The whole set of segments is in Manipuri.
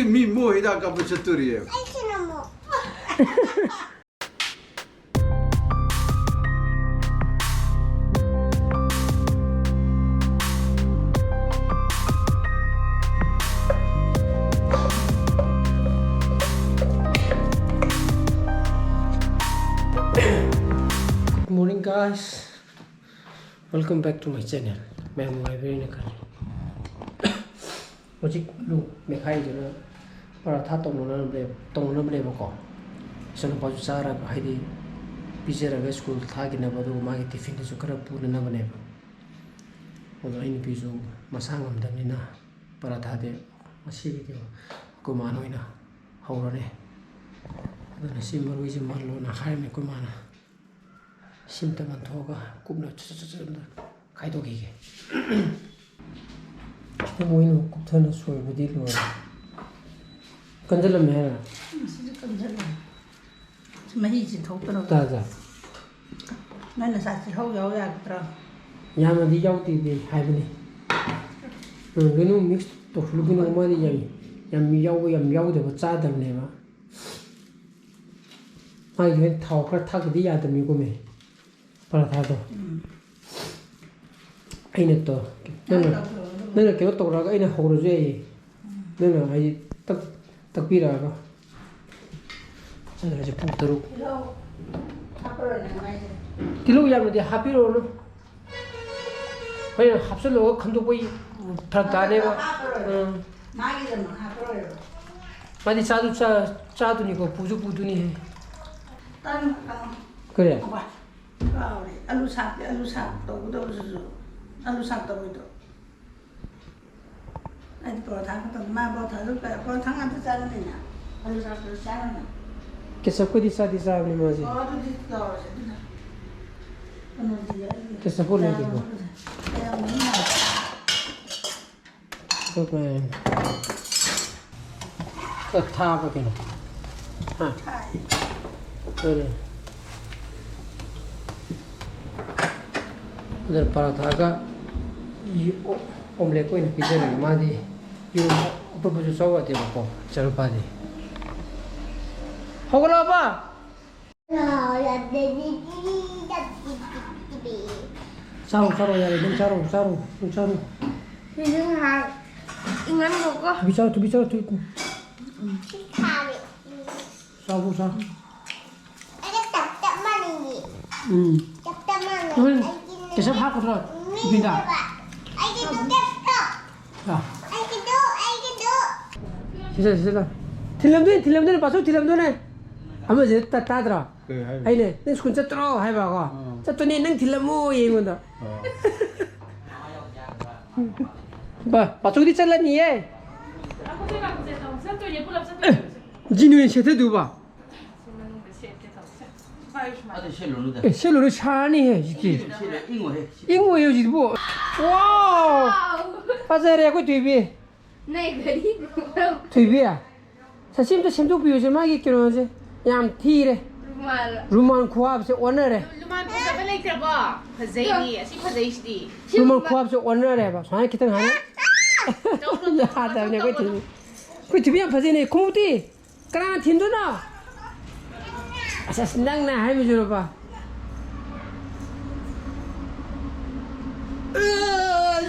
저기 미 뭐에다가 붙였더리요. Good morning guys, welcome back to my channel. I'm very naked. Ojik lu mekai je na para tha tong na ble ba ko san pa ju sara ba hai pizza ra school tha gi na ba do ma gi tiffin su kara pu na ba ne ba odo in pizu masang am dam ni na para tha de asi gi ko ma no ina haura ne na sim ro ji mar lo na khai me ko ma na sim ta man thoga kum na ch khai do gi ge 모이는 국타는 수업 어디로 건절은 해라 진짜 건절은 많이지 더더라 다자 나는 사실 하우야 그더라 야만디 야우디디 하이브니 그는 믹스 또 풀기는 뭐지 얌 야우데 뭐 짜담네 봐 이게 타오가 타기디 야담이 고메 바라다도 아이네 또 너는 계속 돌아가 이제 호르제 너는 아이 딱 비라가 저는 이제 푹도록 딜로 야는데 하비로는 그냥 합설로 감독 보이 다다네 봐 마기는 하버려 많이 짜두니까 부두니 딴 그래 알루삭 또도 알루삭 또도 아니 버탕도 마버 타도 버탕한테 짜는냐 알루삭도 짜는 계속 디사니 뭐지 계속 볼래 이거 그러면 그 타버게 아 그래 그들 바라다가 이 오믈렛 거는 비자를 많이 요 오빠부터 써야 돼 먹고 저를 봐야 돼 호글아 봐 사로 야 넌 사로 미승학 인간 먹어 비자로 사부 사 응 계속 하고 들어 빈다 진짜 딜람도네 봐서 딜람도네 아마 이제 따더라 아이네 내 손자 들어 해 봐가 저더니 능 딜람모 얘긴다 봐 맞추기 잘랐니 얘 진우의 셔트도 봐 셀로로 차니 해 이게 잉어예요 지금 뭐 와우 빠져야 그 뒤비 Thoibi 사심도 심도 비우지 마기 끼로지 얌 티래 루만 쿠압세 오너래 루만 보자 벨레이터 봐 파제니 시 파제이시디 루만 쿠압세 오너래 봐 사이 기능 하네 야 다음에 그 뒤비 안 파제니 고무띠 그랑 팀도나 아사 신랑나 할미 주러 봐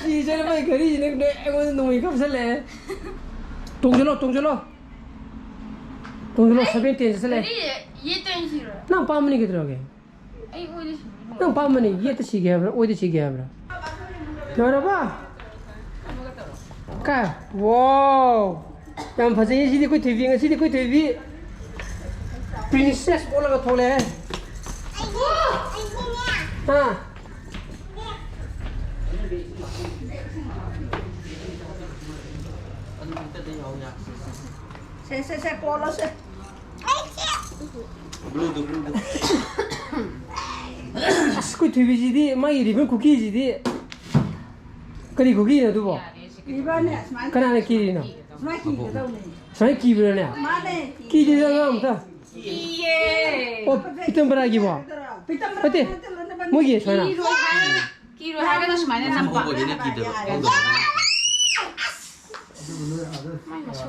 이제는 왜 거리 지는데 애고는 너무 이갑살래 동절로 사변 살래 얘 싫어 난 빠문이 그들어게 아이 어디 난 빠문이 얘도 시게 하브라 어디 시게 하브라 열어봐 가 와우 양 파제 시디 그 TV 프린세스 올라가 돌래 아 세 꼴러서 스쿠이 TV지디 마이 리본 쿠키지디 그리 쿠키나 두고 이번에 그나네 키리나 스마키 그다음에 사이 키브르네 마네 키지다가 없다 이예 피tambragi 봐 어때 뭐게 소나 기로 하가도 많이 남봐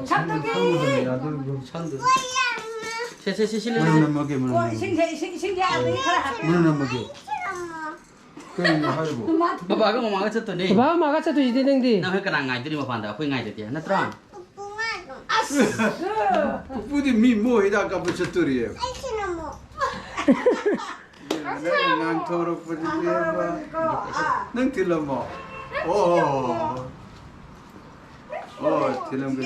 참덕이. 찬드. 실례. 문은 먹게 문은. 신기하더니 가라. 문은 먹게. 그냥 하고. Bapak aku ngomong aja tuh nih. Ba ma ga cha tu ji de nang di. Nah, kena ngai tadi mau pandai, aku ngai tadi. Nah, terang. 부디 미모이다 까부쳤더리에요. 난 토로 부디에요. 능 들러모. 들럼 그.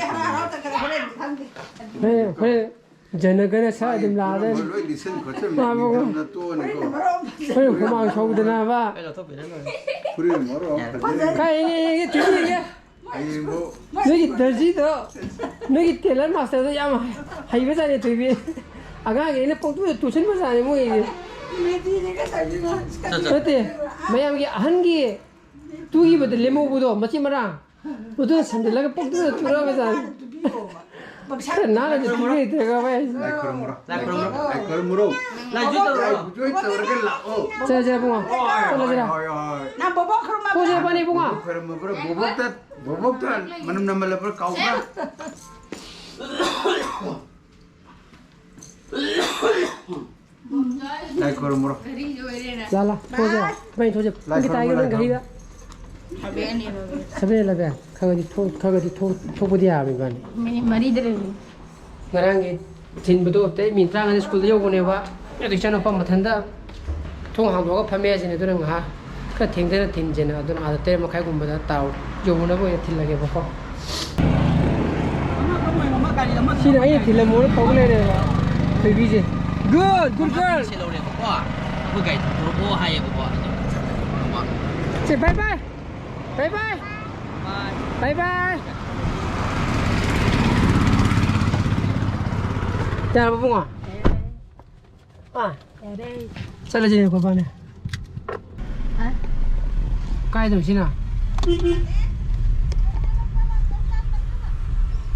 그래 전에 사 좀 나데. 뭘로 리슨 거쳐 미담나 또 하는 거. 그래 고마워 저거드나 봐. Kalau tuh beda loh. 그래 뭐로. 가 이게 뒤에 아니 뭐 너기 더지도 너기 텔레 마스터도 야마 하이베자니 뒤에 아가게 이네 뽕도 도천 마사 아니 뭐 이게 어때 마야미 한기 두기부터 레모부도 맞지 마랑 모두 산들라가 뽕도 들어가자 나는 뒤에 들어가 봐야지 그럼으로. Lanjut tuh. bro. 자자 봉아 잘라주라 나 뭐뭐 그러면 포즈 빨리 봉아 뭐먹다 만음 남말라 볼 까우가. 그럼으로. 잘라 포즈 빨리 포즈 우리 타이거는 가리가 사베라 가가디 토부디야 미반 ngarangi tinbudo te mintrang ani school yo gone ba ya chano pa mathanda thong ha boga phame ajine durang ha ka thengdena tinjena adun ada te ma khai gumba da taw yo bona bo ya thil lage ba ko sina ai thil mo to le ne Thoibi je good girl Silo deh, kok. Aku guys, turbo hai aku bawa. say bye bye bye bye 자, 뽕아. 잘라지네, 거봐네. 까야 좀 지나.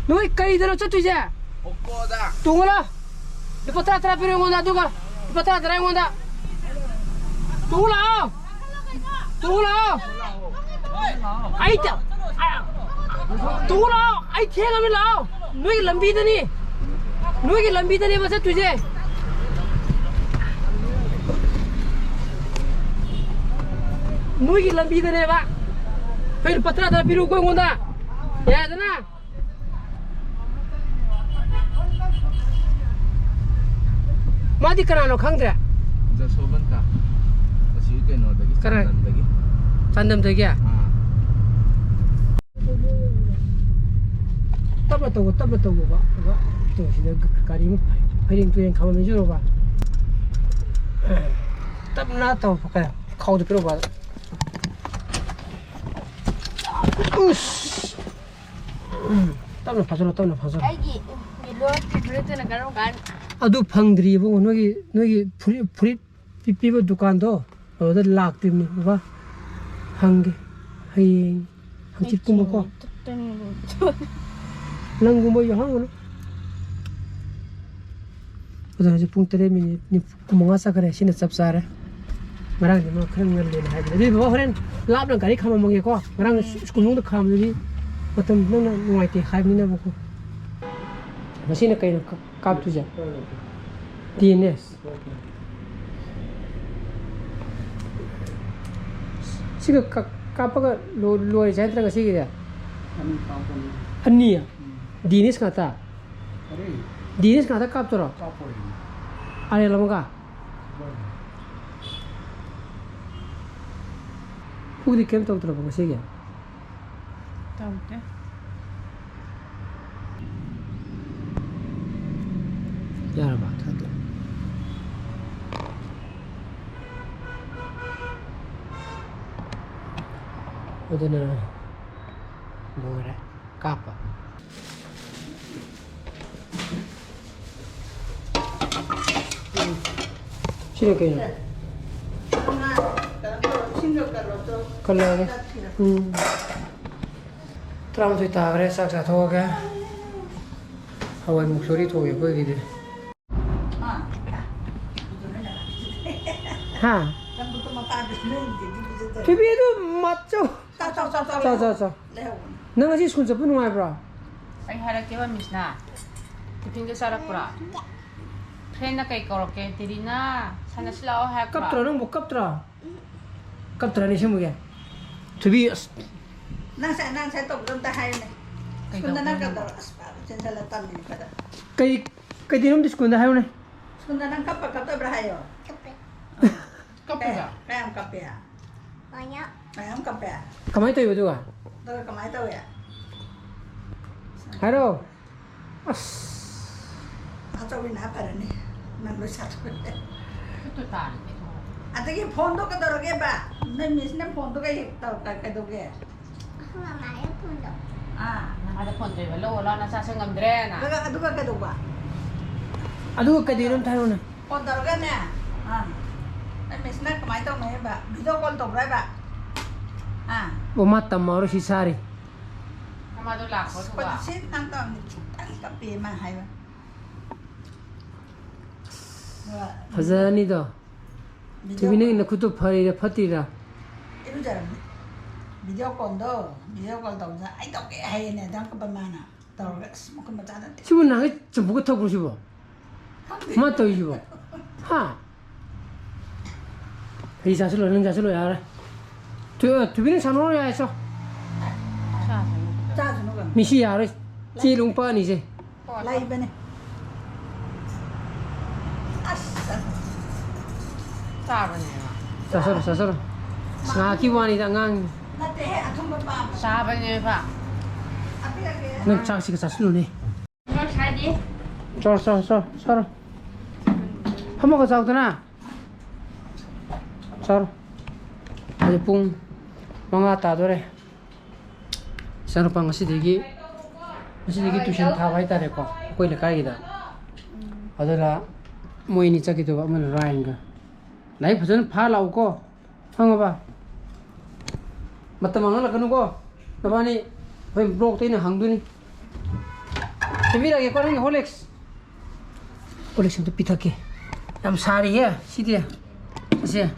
너희 까이 들어 쳤지 이제. Okoda. 동원아. 이거 따라 필요한 건다 누가. 이거 따라 들어온 건다. 동원아. 아이다. 동원아. 아이 태가면 나오. 너희 람비더니. 너에게 람비더니 봐서 तुझे 너에게 람비더니 봐 फिर पत्रा दा फिर कोई होंदा याद ना मादी करानो खंगदे 저 소반다. 다시 이게 넣어다기. 그래. 넣어다기. 잔담 되게 따바따고 봐 이거 또시네 가리 페링 투엔 가면 주로 봐 따나따고 볼까요 카우드 필요 봐 우스 따나 파서로 Aiki, di luar itu negara kan. 아두 방들이 보고 너기 불이 삐삐버 두칸도 어디 락드니 봐 한개 하이 한집 꾸먹고 랑구 뭐 하는 거는 이제 뿡때리면 니 구멍아서 그래 신의 섭사래 말랑 뭐 그런 걸 내는 하지 이 뭐 그런 랍는 가리 가면 먹겠고 말랑 스쿨용도 가면 어떤 너는 누구한테 가입이나 보고 마시는 거는 깝두자 DNS 지금 까빠가 로에 잘 들어가 시기야 아니야 DNS 같다 DNS 같다 깝더라 아래 넘어가 우리 캠프 들어보고 시기야 Tahu. 열어봐 다들 어디는 뭐래 까빠 시래게요 걸러게 트라우마 있다 그래 싹싹 더게 하와이 목소리 더게 보이게 하 Thoibi itu maco. Caca. Nang ngasih school sepenuh apa? Ay harake ba miss na. Titinggal sarap pura. Friend na kay koroke tiri na. Sana sila hak. Kaptra nang buk kaptra. Kaptra ni siya mo yan. Thoibi nang sa tộc chúng ta hay này chúng ta đang gặp đó trên đây là tầm gì vậy kay tinom dis kunda hayo na. chúng ta đang cấp tôi hay rồi Kappe ba? cái em cấp à Banyak. cái em cấp à Kamay tayo ba tôi cầm máy tôi à Hello. cho mình nạp rồi này nằm đối sát Ito tan. à cái phone tôi cái đó cái bà nên mình xem phone tôi cái tàu cái đó cái Aku nggak mau pun. à Nakada phone tayo wala wala na sa sangam dre na. cái đó bà Ado kay tinom tayo na. phone đó cái nè à nên mình xem cái máy tôi này bà video call tổng đấy bà à Umata mauro si Sari. Kamado lak ko còn ba. xin tăng tầm tăng cấp bì mà hay bà Fazani do. Thoibi nang nakuto phari phatira. Itu jarang video call đó video call tổng ra anh tổng cái hay này đang có bao nhiêu tàu cái một cái mặt trăng đấy Sibo nang chumbuka thok sibo. Ma to sibo. Ha. Hey jaslo nang jaslo yar. Thoibi nang sanono ya so. Sa cha cho nó gần Misi yar chi lung pa ni je. lay bên này sa ba niya. Sasaro. Ngaki wani da ngang nãy thế à không có bà Sa ba niya ba? à bây giờ cái nang chak si ka saslo ni. Mau tadi. Saro. Hamo ka saw na. Saro. Ay pung mga tadore. Saro pang asidigi tuition thawai tare ko. Koi le kai da. Adara moi ni chaki to ba man rain ga. Nai phajan pha lau ko. Hanga ba. Matamang la kanu ko. Nabani hoi blog te na hangduni. Tevira ke korang Rolex. Rolex itu pitake. Nam sari ya, sidi ya. Asia.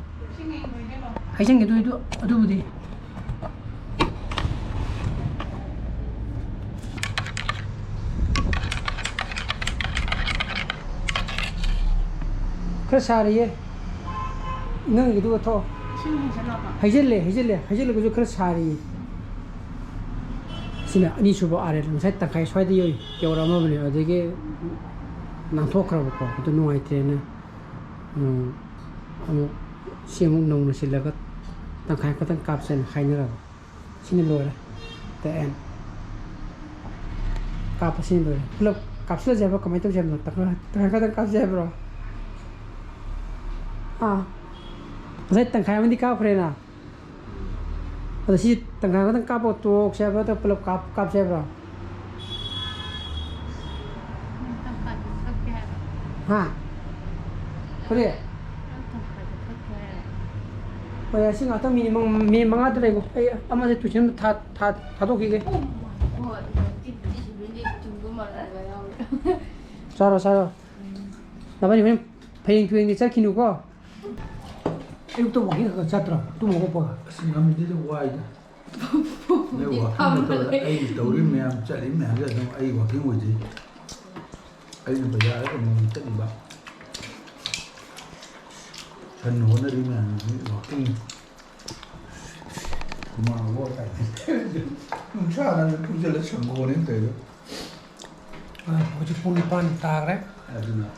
Hai jang itu aduh budi. Kau sari ya. Nang itu atau. Hai jelle kau kau sari. Sini ni coba ada, saya tak kaya soal dia, yang orang mana beli, ada ke, nang thokra bako, itu nuai tren, Amuk siamuk nong nasi lagat, tak kaya kau tak kapsen kaya ni raba, sini loh lah, TN, kap sini loh, kalau kapsul siapa kamai tu siapa, tak kaya kau tak kapsul siapa, saya tak kaya mandi kap rena. Ada si tengah kan kap tu siapa tu peluk kap siapa? Ha? Boleh? Boleh sih nggak tahu minimum ada lagi. Ama saya tujuan tato kiki. Saro. Napa ni paying di cari kinu ko? Itu tu mungkin ke Chatle, tu mau apa? Singgam itu wai dah. Lewat, betul. Ai tahu ni macam cari macam tu, ai working wajib. Ai nak bayar, ai mau minta ni bah. Kan mana ni macam working. Cuma awak tak. Mungkin ada tu jelas sanggup ni tu. Macam punipan tak re? Ada.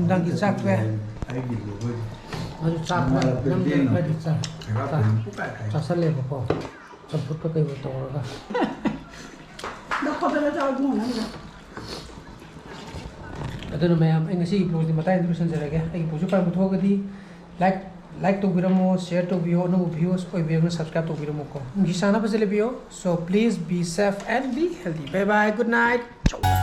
Nang kita tu. Ai gitu wajib. Macam Chatle, nang kita di sana. Chatle lepas apa? Campur pakai botol orang. nó không phải là cho chúng nó nữa Ada nama yang Ngasisu post di mata itu senjata lagi. Lagi post kalau betul kadi like tu biramu, share tu video, no videos, koi video subscribe tu biramu ko. Ngisi sana pasal video. So please be safe and be healthy. Bye bye. Good night. Ciao.